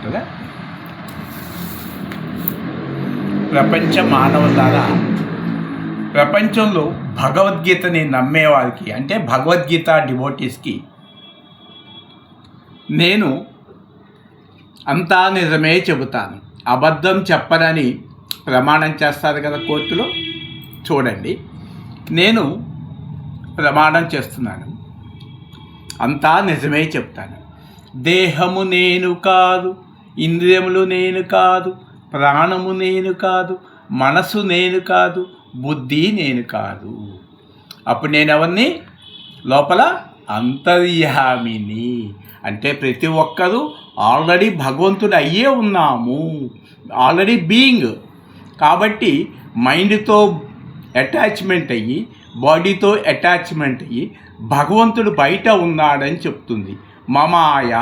ఉంటుందా? ప్రపంచ మానవులారా, ప్రపంచంలో భగవద్గీతని నమ్మేవారికి, అంటే భగవద్గీత డివోటీస్కి నేను అంతా నిజమే చెబుతాను, అబద్ధం చెప్పనని ప్రమాణం చేస్తారు కదా కోర్టులో. చూడండి, నేను ప్రమాణం చేస్తున్నాను, అంతా నిజమే చెప్తాను. దేహము నేను కాదు, ఇంద్రియములు నేను కాదు, ప్రాణము నేను కాదు, మనసు నేను కాదు, బుద్ధి నేను కాదు. అప్పుడు నేను ఎవరిని? లోపల అంతర్యామిని. అంటే ప్రతి ఒక్కరూ ఆల్రెడీ భగవంతుడు అయ్యే ఉన్నాము, ఆల్రెడీ బీయింగ్. కాబట్టి మైండ్తో అటాచ్మెంట్ అయ్యి, బాడీతో అటాచ్మెంట్ అయ్యి భగవంతుడు బయట ఉన్నాడని చెప్తుంది. మమాయ,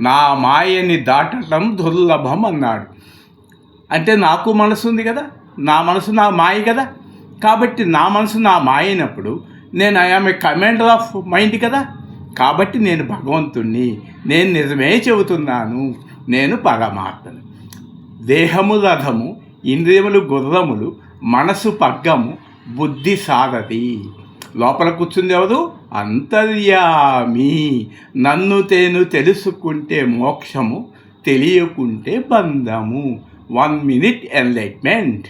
నా మాయని దాటడం దుర్లభం అన్నాడు. అంటే నాకు మనసు ఉంది కదా, నా మనసు నా మాయ కదా. కాబట్టి నా మనసు నా మాయ అయినప్పుడు నేను I am a commander of mind కదా. కాబట్టి నేను భగవంతుణ్ణి, నేను నిజమే చెబుతున్నాను, నేను పరమాత్మను. దేహము రథము, ఇంద్రియములు గుర్రములు, మనసు పగ్గము, బుద్ధి సారథి. లోపల కూర్చుంది ఎవరు? అంతర్యామి. నన్ను తేను తెలుసుకుంటే మోక్షము, తెలియకుంటే బంధము. 1 minute enlightenment.